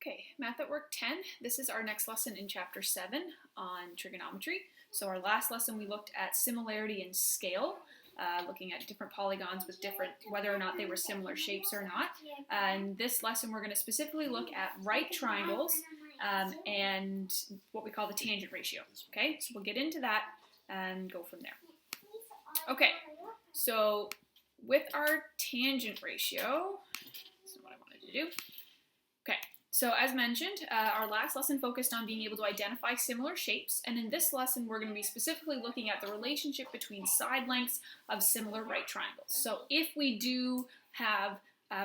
Okay, Math at Work 10. This is our next lesson in Chapter 7 on trigonometry. So our last lesson we looked at similarity and scale, looking at different polygons with different, whether or not they were similar shapes or not. In this lesson we're going to specifically look at right triangles and what we call the tangent ratio. Okay, so we'll get into that and go from there. Okay, so with our tangent ratio, this is what I wanted to do. Okay. So as mentioned, our last lesson focused on being able to identify similar shapes, and in this lesson we're going to be specifically looking at the relationship between side lengths of similar right triangles. So if we do have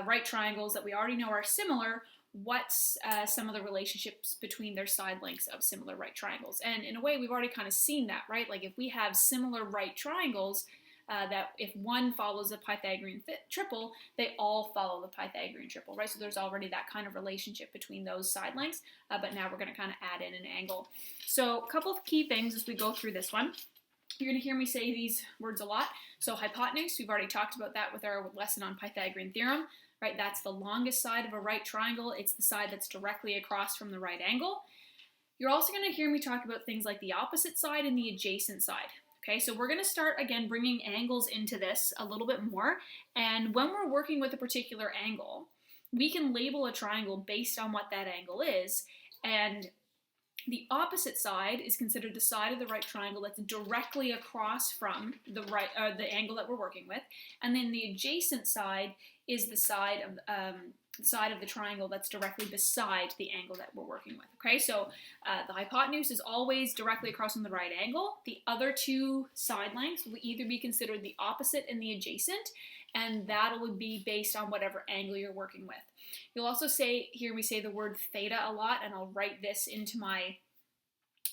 right triangles that we already know are similar, what's some of the relationships between their side lengths of similar right triangles? And in a way we've already kind of seen that, right? Like if we have similar right triangles, that if one follows the Pythagorean triple, they all follow the Pythagorean triple, right? So there's already that kind of relationship between those side lengths, but now we're going to kind of add in an angle. So a couple of key things as we go through this one. You're going to hear me say these words a lot. So hypotenuse, we've already talked about that with our lesson on Pythagorean theorem, right? That's the longest side of a right triangle. It's the side that's directly across from the right angle. You're also going to hear me talk about things like the opposite side and the adjacent side. Okay, so we're going to start again bringing angles into this a little bit more, and when we're working with a particular angle, we can label a triangle based on what that angle is, and the opposite side is considered the side of the right triangle that's directly across from the the angle that we're working with, and then the adjacent side is the side of the triangle that's directly beside the angle that we're working with. Okay, so the hypotenuse is always directly across from the right angle. The other two side lengths will either be considered the opposite and the adjacent, and that would be based on whatever angle you're working with. You'll also hear me say the word theta a lot, and I'll write this into my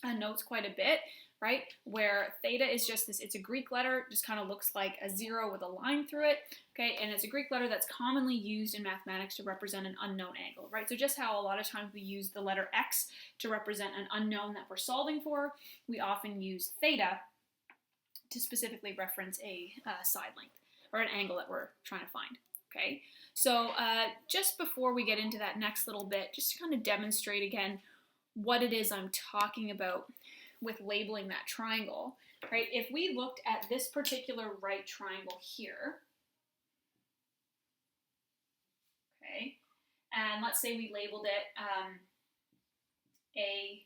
notes quite a bit, right? Where theta is just this, it's a Greek letter, just kind of looks like a zero with a line through it, okay? And it's a Greek letter that's commonly used in mathematics to represent an unknown angle, right? So just how a lot of times we use the letter x to represent an unknown that we're solving for, we often use theta to specifically reference a side length or an angle that we're trying to find, okay? So just before we get into that next little bit, just to kind of demonstrate again what it is I'm talking about with labeling that triangle, right? If we looked at this particular right triangle here, okay, and let's say we labeled it A,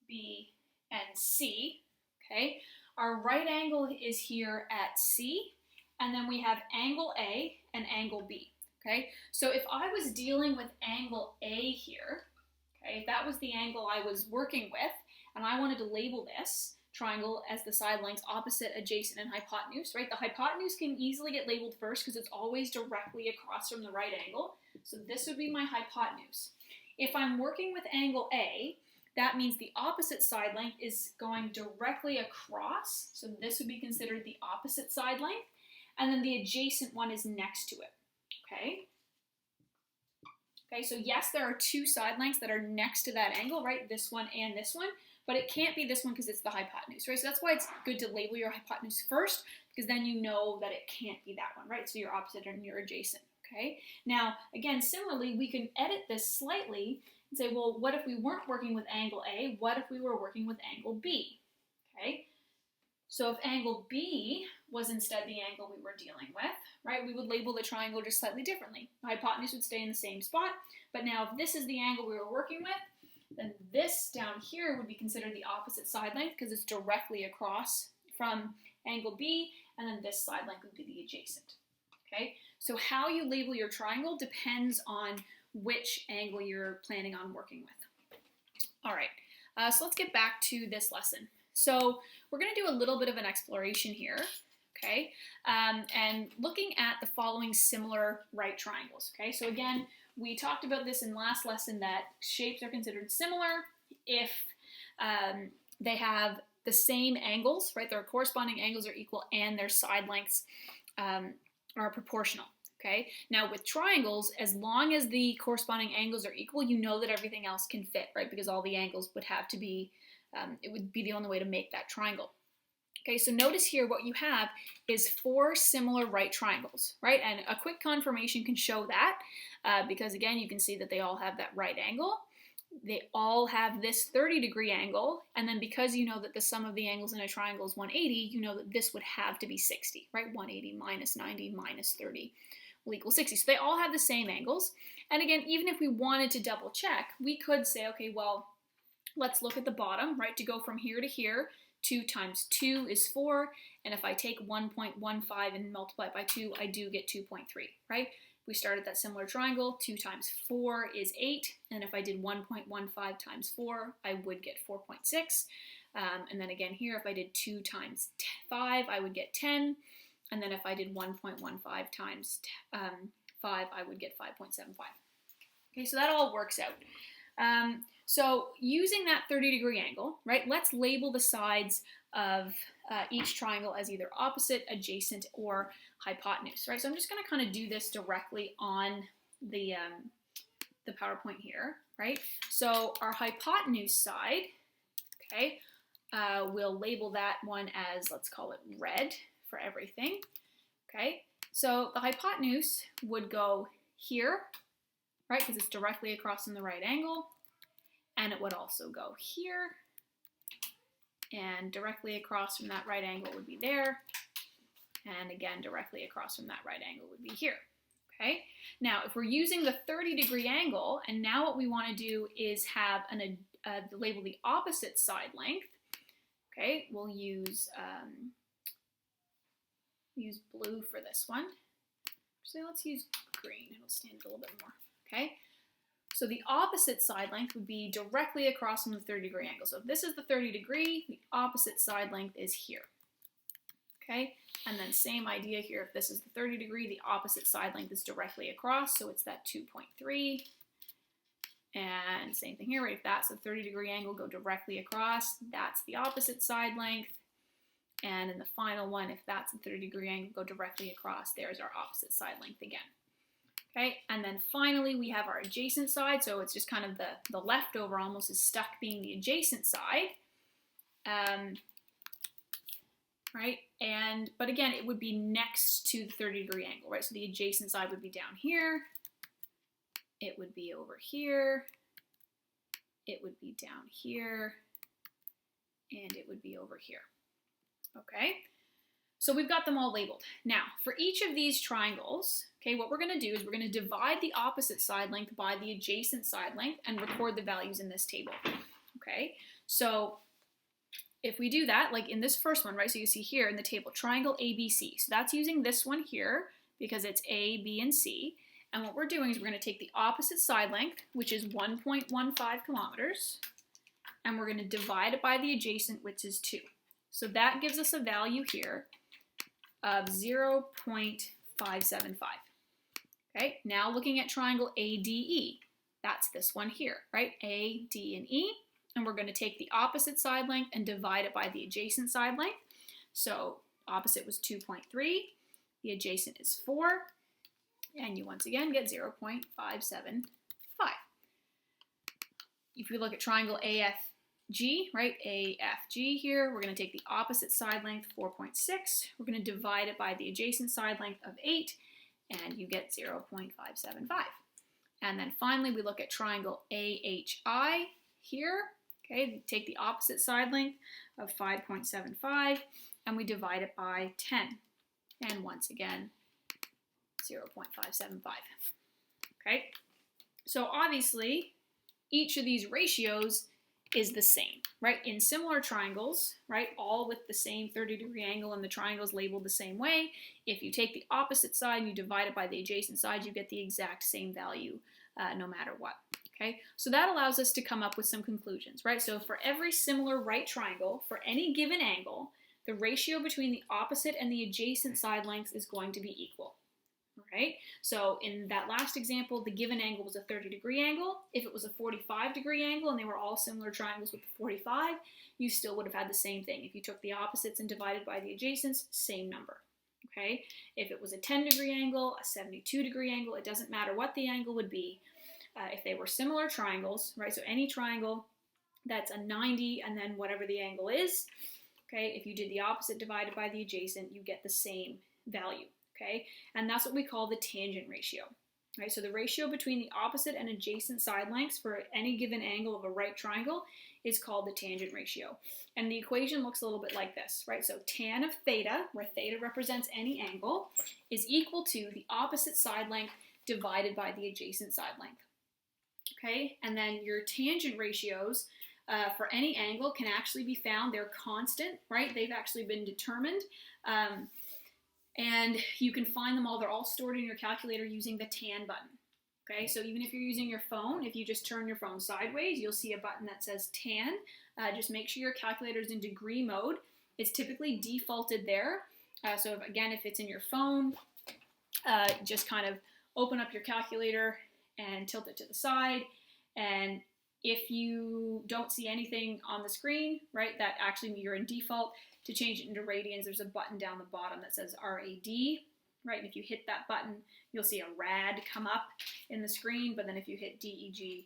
B, and C, okay? Our right angle is here at C, and then we have angle A and angle B, okay? So if I was dealing with angle A here, okay, if that was the angle I was working with, and I wanted to label this triangle as the side lengths opposite, adjacent, and hypotenuse, right? The hypotenuse can easily get labeled first because it's always directly across from the right angle. So this would be my hypotenuse. If I'm working with angle A, that means the opposite side length is going directly across. So this would be considered the opposite side length. And then the adjacent one is next to it, okay? Okay, so yes, there are two side lengths that are next to that angle, right? This one and this one. But it can't be this one because it's the hypotenuse, right? So that's why it's good to label your hypotenuse first, because then you know that it can't be that one, right? So your opposite and your adjacent, okay? Now, again, similarly, we can edit this slightly and say, well, what if we weren't working with angle A? What if we were working with angle B, okay? So if angle B was instead the angle we were dealing with, right, we would label the triangle just slightly differently. The hypotenuse would stay in the same spot, but now if this is the angle we were working with, then this down here would be considered the opposite side length because it's directly across from angle B, and then this side length would be the adjacent, okay? So how you label your triangle depends on which angle you're planning on working with. All right, so let's get back to this lesson. So we're going to do a little bit of an exploration here, okay, and looking at the following similar right triangles, okay? So again, we talked about this in last lesson that shapes are considered similar if they have the same angles, right? Their corresponding angles are equal and their side lengths are proportional, okay? Now with triangles, as long as the corresponding angles are equal, you know that everything else can fit, right? Because all the angles would have to be, it would be the only way to make that triangle. Okay, so notice here what you have is 4 similar right triangles, right? And a quick confirmation can show that because again, you can see that they all have that right angle. They all have this 30-degree angle, and then because you know that the sum of the angles in a triangle is 180, you know that this would have to be 60, right? 180 minus 90 minus 30 will equal 60. So they all have the same angles. And again, even if we wanted to double check, we could say, okay, well, let's look at the bottom, right? To go from here to here, 2 times 2 is 4, and if I take 1.15 and multiply it by 2, I do get 2.3, right? If we start at that similar triangle, 2 times 4 is 8, and if I did 1.15 times 4, I would get 4.6. And then again here, if I did 2 times 5, I would get 10, and then if I did 1.15 times 5, I would get 5.75. Okay, so that all works out. So using that 30-degree angle, right, let's label the sides of each triangle as either opposite, adjacent, or hypotenuse, right? So I'm just going to kind of do this directly on the PowerPoint here, right? So our hypotenuse side, okay, we'll label that one as, let's call it red for everything, okay? So the hypotenuse would go here, right, because it's directly across from the right angle. And it would also go here, and directly across from that right angle would be there, and again, directly across from that right angle would be here, okay? Now, if we're using the 30-degree angle, and now what we want to do is have label the opposite side length, okay? We'll use blue for this one. So let's use green, it'll stand a little bit more, okay? So the opposite side length would be directly across from the 30-degree angle. So if this is the 30-degree, the opposite side length is here. Okay, and then same idea here. If this is the 30-degree, the opposite side length is directly across, so it's that 2.3. And same thing here, right? If that's the 30-degree angle, go directly across, that's the opposite side length. And in the final one, if that's the 30-degree angle, go directly across, there's our opposite side length again. Okay, and then finally we have our adjacent side, so it's just kind of the leftover almost is stuck being the adjacent side, right? But again, it would be next to the 30-degree angle, right? So the adjacent side would be down here, it would be over here, it would be down here, and it would be over here, okay? So we've got them all labeled. Now, for each of these triangles, okay, what we're going to do is we're going to divide the opposite side length by the adjacent side length and record the values in this table, okay? So if we do that, like in this first one, right, so you see here in the table, triangle ABC. So that's using this one here because it's A, B, and C. And what we're doing is we're going to take the opposite side length, which is 1.15 kilometers, and we're going to divide it by the adjacent, which is 2. So that gives us a value here of 0.575. Okay, now looking at triangle ADE, that's this one here, right? A, D, and E, and we're going to take the opposite side length and divide it by the adjacent side length. So opposite was 2.3, the adjacent is 4, and you once again get 0.575. If we look at triangle AFG, right, AFG here, we're going to take the opposite side length, 4.6. We're going to divide it by the adjacent side length of 8, and you get 0.575. And then finally, we look at triangle AHI here. Okay, take the opposite side length of 5.75, and we divide it by 10. And once again, 0.575. Okay, so obviously, each of these ratios is the same, right? In similar triangles, right, all with the same 30-degree angle and the triangles labeled the same way, if you take the opposite side and you divide it by the adjacent side, you get the exact same value no matter what, okay? So that allows us to come up with some conclusions, right? So for every similar right triangle, for any given angle, the ratio between the opposite and the adjacent side lengths is going to be equal. Right? So in that last example, the given angle was a 30-degree angle. If it was a 45-degree angle and they were all similar triangles with the 45, you still would have had the same thing. If you took the opposites and divided by the adjacents, same number. Okay? If it was a 10-degree angle, a 72-degree angle, it doesn't matter what the angle would be. If they were similar triangles, right? So any triangle that's a 90 and then whatever the angle is, Okay, if you did the opposite divided by the adjacent, you get the same value. Okay, and that's what we call the tangent ratio. Right, so the ratio between the opposite and adjacent side lengths for any given angle of a right triangle is called the tangent ratio. And the equation looks a little bit like this, right? So tan of theta, where theta represents any angle, is equal to the opposite side length divided by the adjacent side length. Okay, and then your tangent ratios for any angle can actually be found. They're constant, right? They've actually been determined. And you can find them all. They're all stored in your calculator using the tan button. Okay, so even if you're using your phone, if you just turn your phone sideways, you'll see a button that says tan. Just make sure your calculator is in degree mode. It's typically defaulted there. So if it's in your phone, just kind of open up your calculator and tilt it to the side. And if you don't see anything on the screen, right, that actually you're in default. To change it into radians, there's a button down the bottom that says RAD, right? And if you hit that button, you'll see a rad come up in the screen, but then if you hit DEG,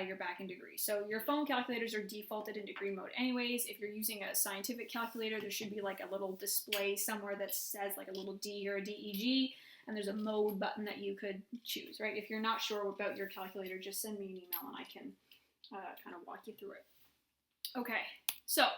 you're back in degrees. So your phone calculators are defaulted in degree mode anyways. If you're using a scientific calculator, there should be like a little display somewhere that says like a little D or a DEG, and there's a mode button that you could choose, right? If you're not sure about your calculator, just send me an email and I can kind of walk you through it. Okay, so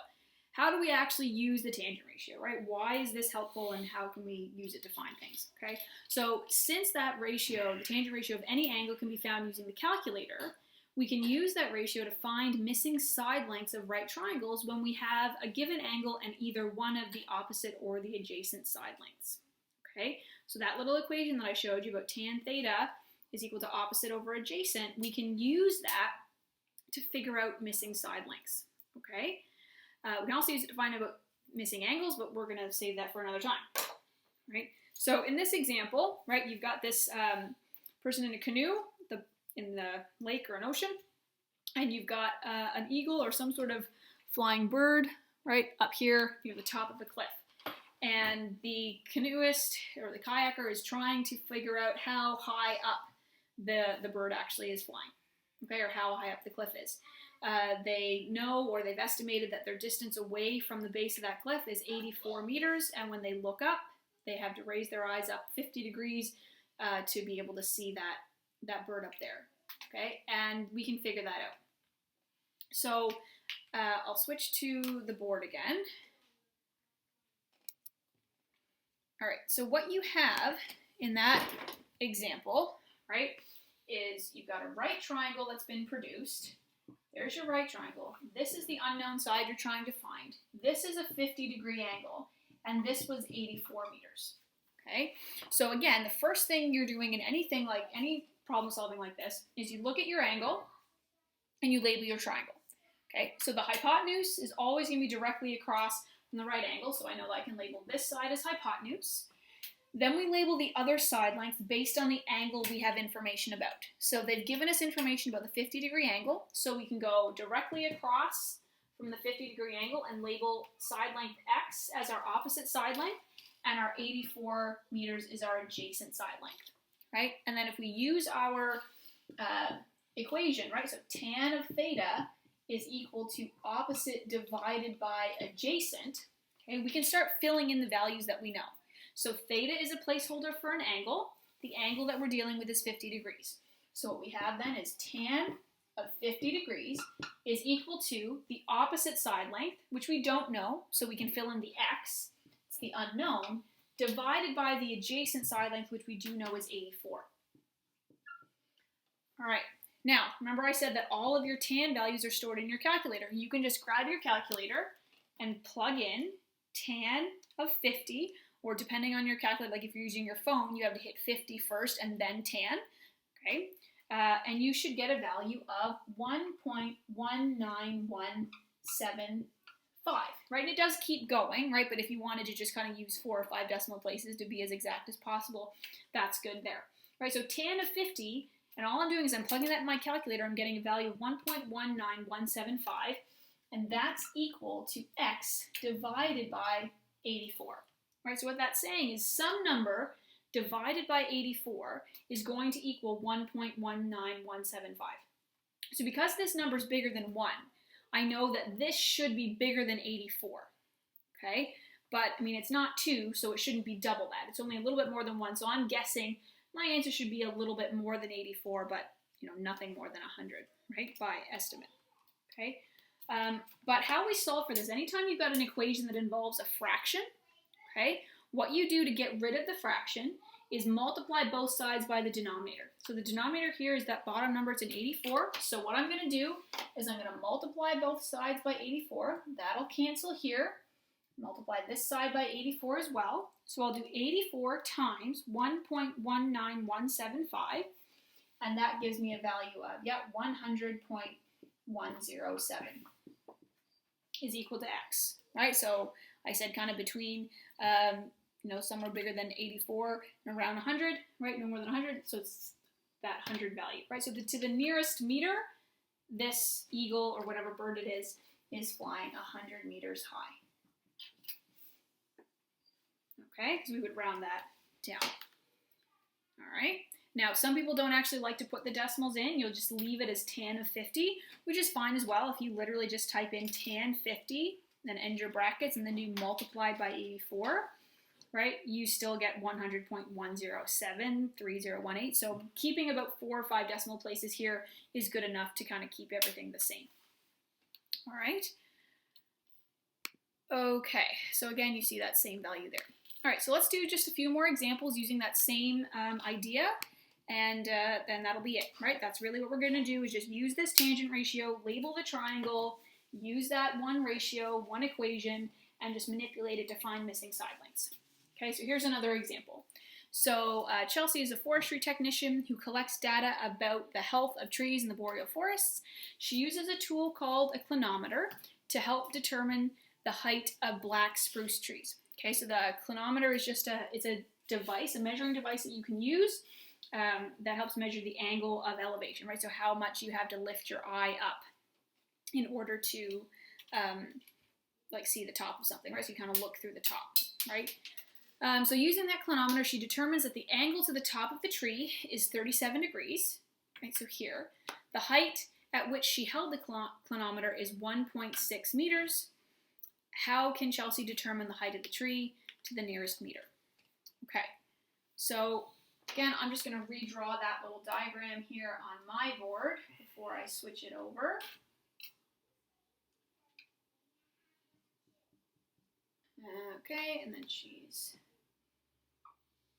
how do we actually use the tangent ratio, right? Why is this helpful and how can we use it to find things, okay? So since that ratio, the tangent ratio of any angle can be found using the calculator, we can use that ratio to find missing side lengths of right triangles when we have a given angle and either one of the opposite or the adjacent side lengths, okay? So that little equation that I showed you about tan theta is equal to opposite over adjacent, we can use that to figure out missing side lengths, okay? We can also use it to find out missing angles, but we're going to save that for another time, right? So in this example, right, you've got this person in a canoe in the lake or an ocean, and you've got an eagle or some sort of flying bird right up here near the top of the cliff. And the canoeist or the kayaker is trying to figure out how high up the bird actually is flying, okay, or how high up the cliff is. They know, or they've estimated, that their distance away from the base of that cliff is 84 meters, and when they look up, they have to raise their eyes up 50 degrees to be able to see that bird up there, okay? And we can figure that out. So I'll switch to the board again. All right, so what you have in that example, right, is you've got a right triangle that's been produced. There's your right triangle. This is the unknown side you're trying to find. This is a 50-degree angle, and this was 84 meters, okay? So again, the first thing you're doing in anything like any problem solving like this is you look at your angle and you label your triangle, okay? So the hypotenuse is always going to be directly across from the right angle, so I know that I can label this side as hypotenuse. Then we label the other side length based on the angle we have information about. So they've given us information about the 50-degree angle, so we can go directly across from the 50-degree angle and label side length X as our opposite side length, and our 84 meters is our adjacent side length, right? And then if we use our equation, right, so tan of theta is equal to opposite divided by adjacent, okay, we can start filling in the values that we know. So theta is a placeholder for an angle. The angle that we're dealing with is 50 degrees. So what we have then is tan of 50 degrees is equal to the opposite side length, which we don't know, so we can fill in the X, it's the unknown, divided by the adjacent side length, which we do know is 84. All right, now remember I said that all of your tan values are stored in your calculator. You can just grab your calculator and plug in tan of 50, or depending on your calculator, like if you're using your phone, you have to hit 50 first and then tan, okay? And you should get a value of 1.19175, right? And it does keep going, right? But if you wanted to just kind of use 4 or 5 decimal places to be as exact as possible, that's good there, right? So tan of 50, and all I'm doing is I'm plugging that in my calculator, I'm getting a value of 1.19175, and that's equal to X divided by 84. Right, so what that's saying is some number divided by 84 is going to equal 1.19175. So because this number is bigger than 1, I know that this should be bigger than 84. okay? But, I mean, it's not 2, so it shouldn't be double that. It's only a little bit more than 1, so I'm guessing my answer should be a little bit more than 84, but, you know, nothing more than 100, right, by estimate, okay? But how we solve for this, anytime you've got an equation that involves a fraction, okay, what you do to get rid of the fraction is multiply both sides by the denominator. So the denominator here is that bottom number, it's an 84. So what I'm going to do is I'm going to multiply both sides by 84. That'll cancel here. Multiply this side by 84 as well. So I'll do 84 times 1.19175, and that gives me a value of, 100.107 is equal to x, right? So I said kind of between, you know, somewhere bigger than 84 and around 100, right? No more than 100, so it's that 100 value, right? So to the nearest meter, this eagle or whatever bird it is flying 100 meters high. Okay, because we would round that down. All right. Now, some people don't actually like to put the decimals in. You'll just leave it as tan of 50, which is fine as well. If you literally just type in tan 50, then end your brackets, and then you multiply by 84, right? You still get 100.1073018. So keeping about 4 or 5 decimal places here is good enough to kind of keep everything the same. All right. Okay, so again, you see that same value there. All right, so let's do just a few more examples using that same idea, and then that'll be it, right? That's really what we're going to do, is just use this tangent ratio, label the triangle, use that one ratio, one equation, and just manipulate it to find missing side lengths. Okay, so here's another example. So Chelsea is a forestry technician who collects data about the health of trees in the boreal forests. She uses a tool called a clinometer to help determine the height of black spruce trees. Okay, so the clinometer is just it's a device, a measuring device that you can use that helps measure the angle of elevation, right? So how much you have to lift your eye up in order to like see the top of something, right? So you kind of look through the top, right? So using that clinometer, she determines that the angle to the top of the tree is 37 degrees, right? So here, the height at which she held the clinometer is 1.6 meters. How can Chelsea determine the height of the tree to the nearest meter? Okay, so again, I'm just going to redraw that little diagram here on my board before I switch it over. Okay, and then she's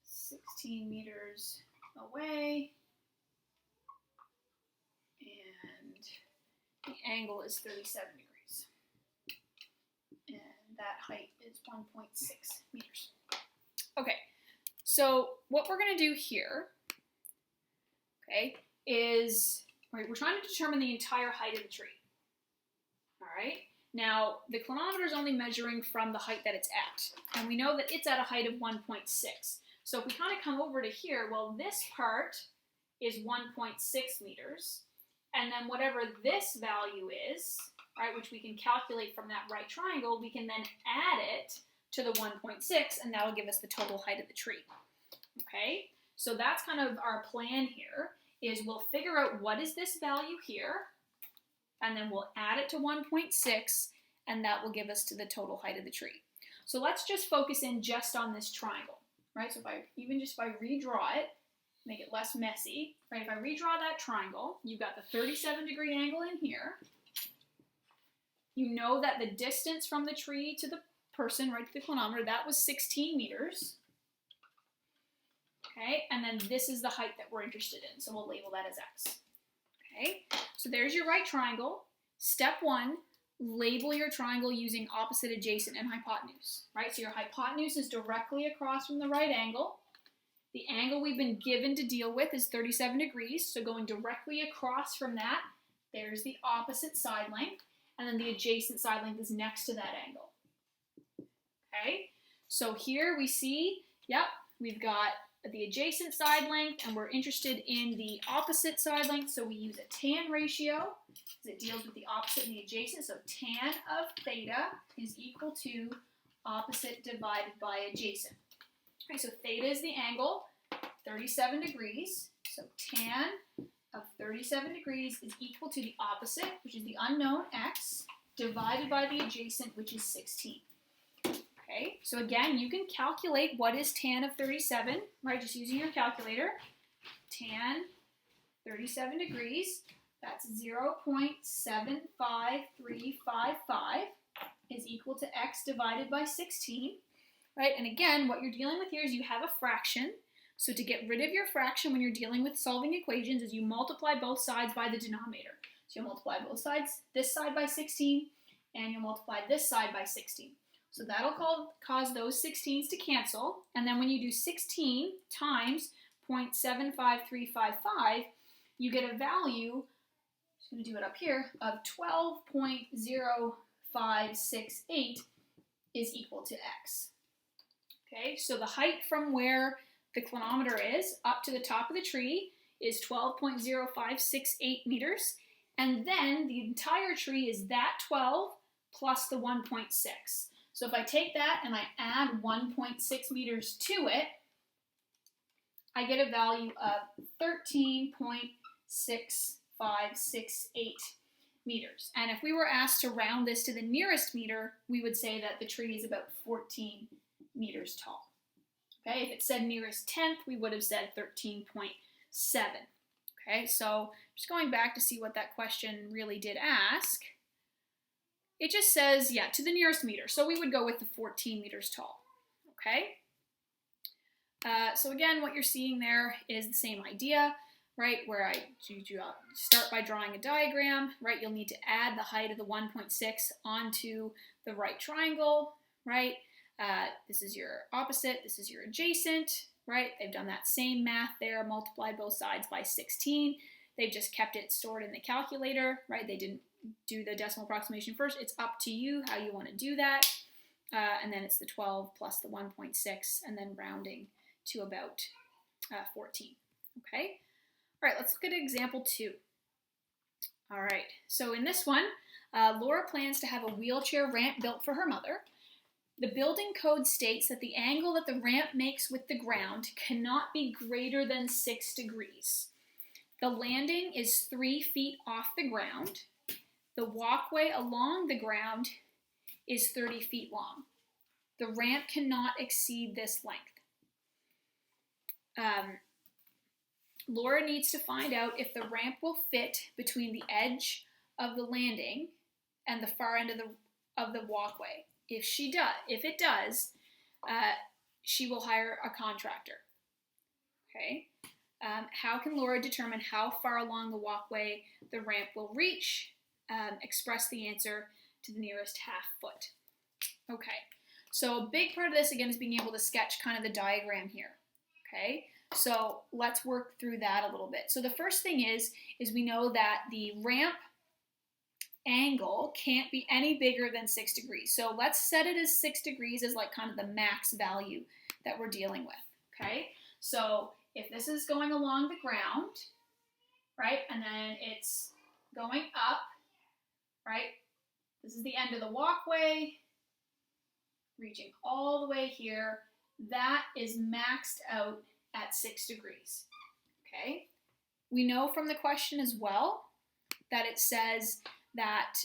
16 meters away, and the angle is 37 degrees. And that height is 1.6 meters. Okay, so what we're going to do here, okay, is, right, we're trying to determine the entire height of the tree. All right, now the clinometer is only measuring from the height that it's at, and we know that it's at a height of 1.6. So if we kind of come over to here, well, this part is 1.6 meters, and then whatever this value is, right, which we can calculate from that right triangle, we can then add it to the 1.6, and that'll give us the total height of the tree. Okay, so that's kind of our plan here, is we'll figure out what is this value here, and then we'll add it to 1.6, and that will give us to the total height of the tree. So let's just focus in just on this triangle, right? So if I redraw it, make it less messy, right? If I redraw that triangle, you've got the 37 degree angle in here. You know that the distance from the tree to the person, right, to the clinometer, that was 16 meters. Okay, and then this is the height that we're interested in, so we'll label that as x. Okay, so there's your right triangle. Step 1, label your triangle using opposite, adjacent, and hypotenuse, right? So your hypotenuse is directly across from the right angle. The angle we've been given to deal with is 37 degrees, so going directly across from that, there's the opposite side length, and then the adjacent side length is next to that angle. Okay, so here we see, yep, we've got the adjacent side length, and we're interested in the opposite side length, so we use a tan ratio, because it deals with the opposite and the adjacent, so tan of theta is equal to opposite divided by adjacent. Okay, so theta is the angle, 37 degrees, so tan of 37 degrees is equal to the opposite, which is the unknown x, divided by the adjacent, which is 16. Okay, so again, you can calculate what is tan of 37, right, just using your calculator. Tan 37 degrees, that's 0.75355 is equal to x divided by 16, right? And again, what you're dealing with here is you have a fraction. So to get rid of your fraction when you're dealing with solving equations is you multiply both sides by the denominator. So you'll multiply both sides, this side by 16, and you'll multiply this side by 16. So that'll cause those 16s to cancel. And then when you do 16 times 0.75355, you get a value, I'm just going to do it up here, of 12.0568 is equal to x. Okay, so the height from where the clinometer is up to the top of the tree is 12.0568 meters. And then the entire tree is that 12 plus the 1.6. So if I take that and I add 1.6 meters to it, I get a value of 13.6568 meters. And if we were asked to round this to the nearest meter, we would say that the tree is about 14 meters tall. Okay, if it said nearest tenth, we would have said 13.7. Okay, so just going back to see what that question really did ask. It just says, yeah, to the nearest meter. So we would go with the 14 meters tall. Okay. So again, what you're seeing there is the same idea, right? Where you start by drawing a diagram, right? You'll need to add the height of the 1.6 onto the right triangle, right? This is your opposite, this is your adjacent, right? They've done that same math there, multiplied both sides by 16. They've just kept it stored in the calculator, right? They didn't do the decimal approximation first. It's up to you how you want to do that. And then it's the 12 plus the 1.6 and then rounding to about 14. Okay? All right, let's look at example 2. All right, so in this one, Laura plans to have a wheelchair ramp built for her mother. The building code states that the angle that the ramp makes with the ground cannot be greater than 6 degrees. The landing is 3 feet off the ground. The walkway along the ground is 30 feet long. The ramp cannot exceed this length. Laura needs to find out if the ramp will fit between the edge of the landing and the far end of the walkway. If it does, she will hire a contractor. Okay. How can Laura determine how far along the walkway the ramp will reach? Express the answer to the nearest half foot. Okay. So a big part of this, again, is being able to sketch kind of the diagram here. Okay. So let's work through that a little bit. So the first thing is we know that the ramp angle can't be any bigger than 6 degrees. So let's set it as 6 degrees as like kind of the max value that we're dealing with, okay? So if this is going along the ground, right, and then it's going up, right, this is the end of the walkway, reaching all the way here, that is maxed out at 6 degrees, okay? We know from the question as well that it says that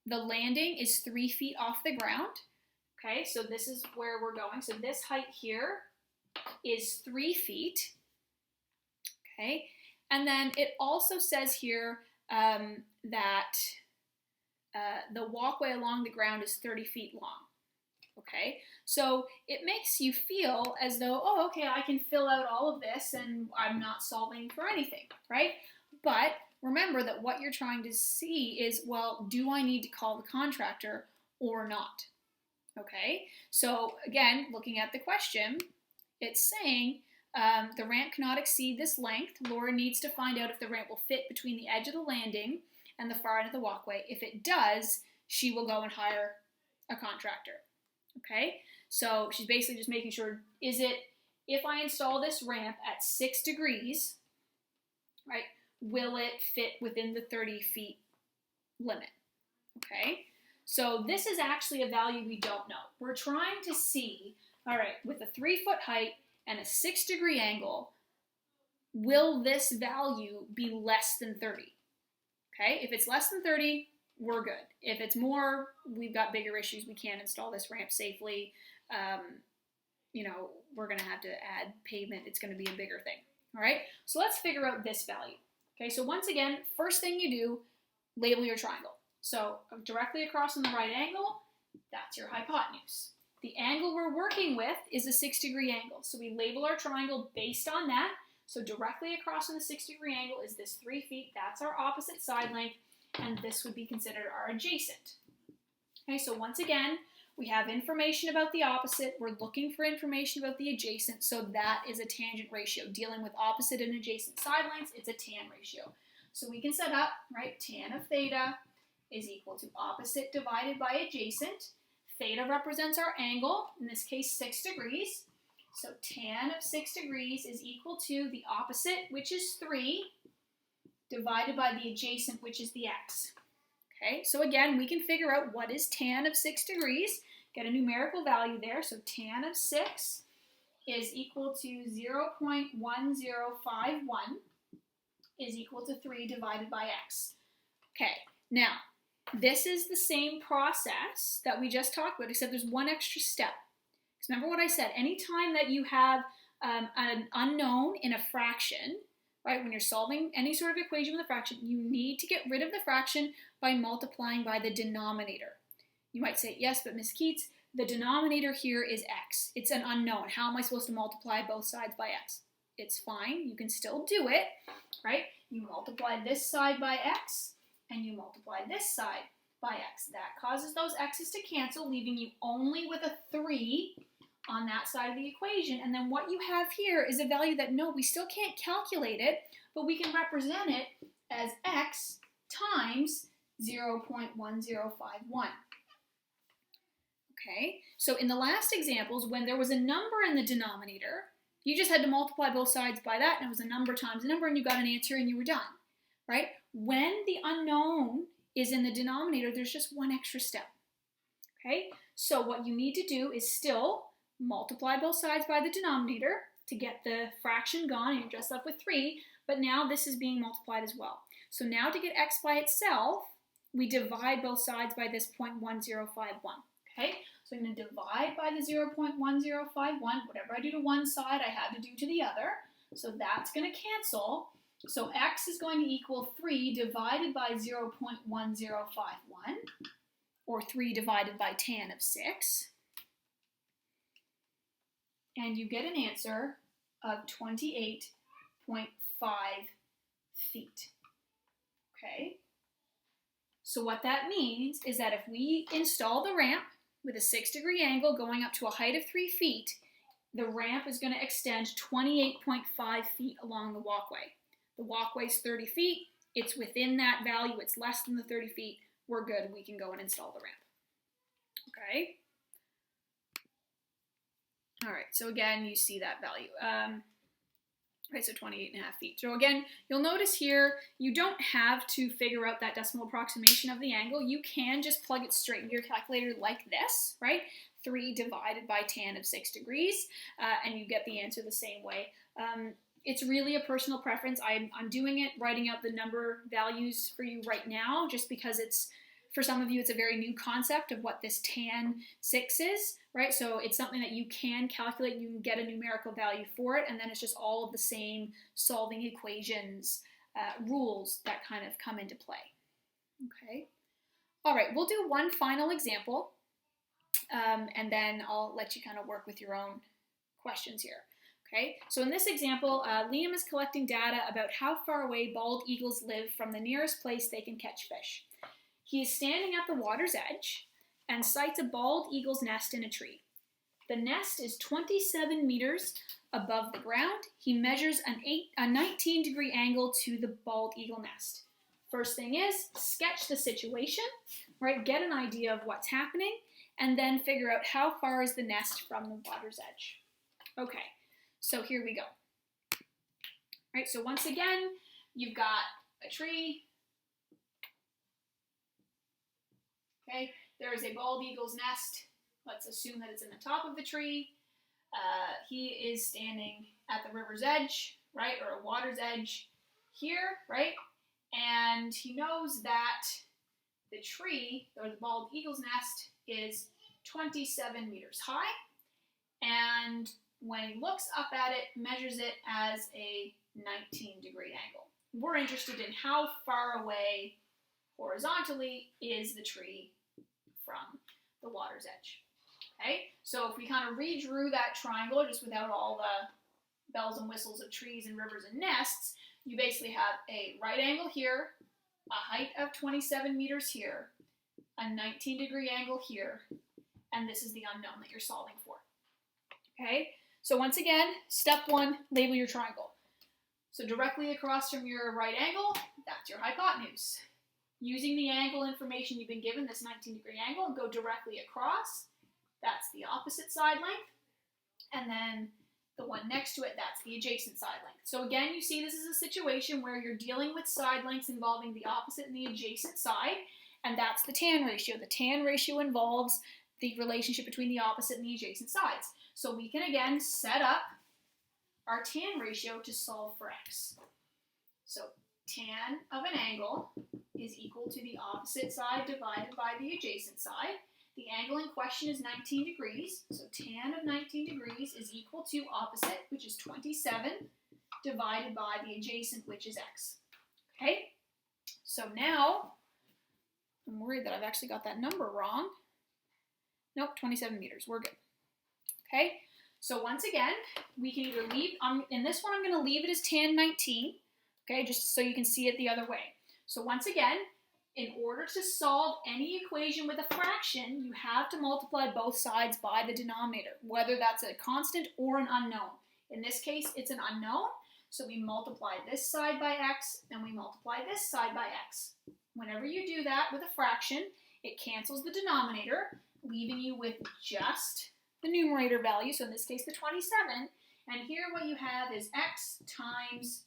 the landing is 3 feet off the ground. Okay, so this is where we're going. So this height here is 3 feet. Okay, and then it also says here that the walkway along the ground is 30 feet long. Okay, so it makes you feel as though, oh, okay, I can fill out all of this and I'm not solving for anything, right? But remember that what you're trying to see is, well, do I need to call the contractor or not? Okay, so again, looking at the question, it's saying the ramp cannot exceed this length. Laura needs to find out if the ramp will fit between the edge of the landing and the far end of the walkway. If it does, she will go and hire a contractor. Okay, so she's basically just making sure, if I install this ramp at 6 degrees, right, will it fit within the 30 feet limit? Okay, so this is actually a value we don't know. We're trying to see, all right, with a 3 foot height and a 6 degree angle, will this value be less than 30? Okay, if it's less than 30, we're good. If it's more, we've got bigger issues. We can't install this ramp safely. We're going to have to add pavement. It's going to be a bigger thing. All right, so let's figure out this value. Okay, so once again, first thing you do, label your triangle. So directly across on the right angle, that's your hypotenuse. The angle we're working with is a 6-degree angle. So we label our triangle based on that. So directly across on the 6-degree angle is this 3 feet. That's our opposite side length, and this would be considered our adjacent. Okay, so once again, we have information about the opposite. We're looking for information about the adjacent, so that is a tangent ratio. Dealing with opposite and adjacent side lengths, it's a tan ratio. So we can set up, right, tan of theta is equal to opposite divided by adjacent. Theta represents our angle, in this case 6 degrees. So tan of 6 degrees is equal to the opposite, which is 3, divided by the adjacent, which is the x. Okay, so again, we can figure out what is tan of 6 degrees, get a numerical value there. So tan of 6 is equal to 0.1051 is equal to 3 divided by x. Okay, now, this is the same process that we just talked about, except there's one extra step. Because remember what I said, anytime that you have an unknown in a fraction, right, when you're solving any sort of equation with a fraction, you need to get rid of the fraction by multiplying by the denominator. You might say, yes, but Ms. Keats, the denominator here is x. It's an unknown. How am I supposed to multiply both sides by x? It's fine. You can still do it, right? You multiply this side by x, and you multiply this side by x. That causes those x's to cancel, leaving you only with a 3 on that side of the equation. And then what you have here is a value that, no, we still can't calculate it, but we can represent it as x times 0.1051. Okay, so in the last examples, when there was a number in the denominator, you just had to multiply both sides by that, and it was a number times a number, and you got an answer, and you were done, right? When the unknown is in the denominator, there's just one extra step, okay? So what you need to do is still multiply both sides by the denominator to get the fraction gone, and you're just left with 3, but now this is being multiplied as well. So now to get x by itself, we divide both sides by this 0.1051, okay? So I'm going to divide by the 0.1051. Whatever I do to one side, I had to do to the other. So that's going to cancel. So x is going to equal 3 divided by 0.1051, or 3 divided by tan of 6. And you get an answer of 28.5 feet. Okay? So what that means is that if we install the ramp with a 6-degree angle going up to a height of 3 feet, the ramp is going to extend 28.5 feet along the walkway. The walkway is 30 feet. It's within that value. It's less than the 30 feet. We're good. We can go and install the ramp. Okay? All right, so again, you see that value. Right, so 28.5 feet. So again, you'll notice here, you don't have to figure out that decimal approximation of the angle. You can just plug it straight into your calculator like this, right? 3 divided by tan of 6 degrees, and you get the answer the same way. It's really a personal preference. I'm doing it, writing out the number values for you right now, just because it's, for some of you, it's a very new concept of what this tan 6 is, right? So it's something that you can calculate, you can get a numerical value for it, and then it's just all of the same solving equations, rules that kind of come into play. Okay. All right, we'll do one final example, and then I'll let you kind of work with your own questions here. Okay, so in this example, Liam is collecting data about how far away bald eagles live from the nearest place they can catch fish. He is standing at the water's edge and sights a bald eagle's nest in a tree. The nest is 27 meters above the ground. He measures a 19-degree angle to the bald eagle nest. First thing is, sketch the situation, right? Get an idea of what's happening, and then figure out how far is the nest from the water's edge. Okay, so here we go. All right, so once again, you've got a tree. Okay, there is a bald eagle's nest. Let's assume that it's in the top of the tree. He is standing at the river's edge, right, or a water's edge here, right? And he knows that the tree, or the bald eagle's nest, is 27 meters high, and when he looks up at it, measures it as a 19-degree angle. We're interested in how far away horizontally is the tree from the water's edge. Okay, so if we kind of redrew that triangle just without all the bells and whistles of trees and rivers and nests, you basically have a right angle here, a height of 27 meters here, a 19-degree angle here, and this is the unknown that you're solving for. Okay, so once again, step one, label your triangle. So directly across from your right angle, that's your hypotenuse. Using the angle information you've been given, this 19-degree angle, and go directly across, that's the opposite side length, and then the one next to it, that's the adjacent side length. So again, you see this is a situation where you're dealing with side lengths involving the opposite and the adjacent side, and that's the tan ratio. The tan ratio involves the relationship between the opposite and the adjacent sides. So we can again set up our tan ratio to solve for x. So tan of an angle is equal to the opposite side divided by the adjacent side. The angle in question is 19 degrees, so tan of 19 degrees is equal to opposite, which is 27, divided by the adjacent, which is x. Okay, so now, I'm worried that I've actually got that number wrong. Nope, 27 meters, we're good. Okay, so once again, we can either leave, in this one I'm going to leave it as tan 19, okay, just so you can see it the other way. So once again, in order to solve any equation with a fraction, you have to multiply both sides by the denominator, whether that's a constant or an unknown. In this case, it's an unknown, so we multiply this side by x, and we multiply this side by x. Whenever you do that with a fraction, it cancels the denominator, leaving you with just the numerator value, so in this case the 27, and here what you have is x times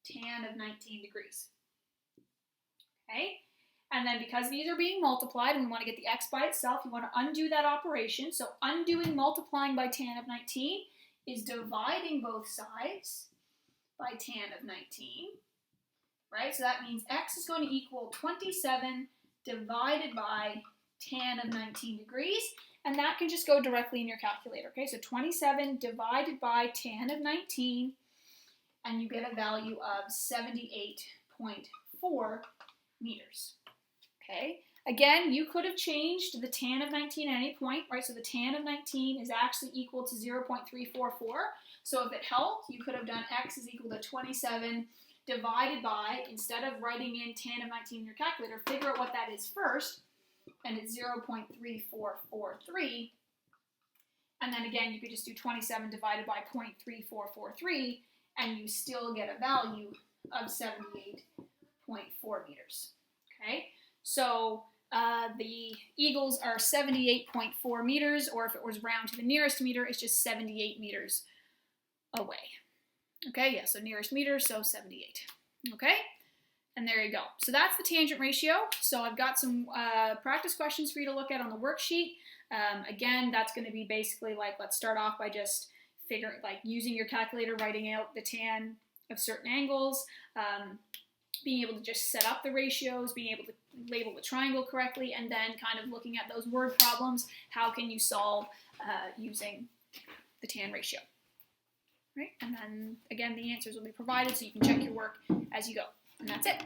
tan of 19 degrees. Okay, and then because these are being multiplied and we want to get the x by itself, you want to undo that operation. So undoing multiplying by tan of 19 is dividing both sides by tan of 19, right? So that means x is going to equal 27 divided by tan of 19 degrees, and that can just go directly in your calculator, okay? So 27 divided by tan of 19, and you get a value of 78.4 meters, okay? Again, you could have changed the tan of 19 at any point, right? So the tan of 19 is actually equal to 0.344. So if it helped, you could have done x is equal to 27 divided by, instead of writing in tan of 19 in your calculator, figure out what that is first, and it's 0.3443. And then again, you could just do 27 divided by 0.3443, and you still get a value of 78.4 meters. Okay, so the eagles are 78.4 meters, or if it was round to the nearest meter, it's just 78 meters away. Okay, yeah, so nearest meter, so 78. Okay, and there you go. So that's the tangent ratio. So I've got some practice questions for you to look at on the worksheet. Again, that's going to be basically like, let's start off by just using your calculator, writing out the tan of certain angles, being able to just set up the ratios, being able to label the triangle correctly, and then kind of looking at those word problems. How can you solve using the tan ratio? Right? And then, again, the answers will be provided so you can check your work as you go. And that's it.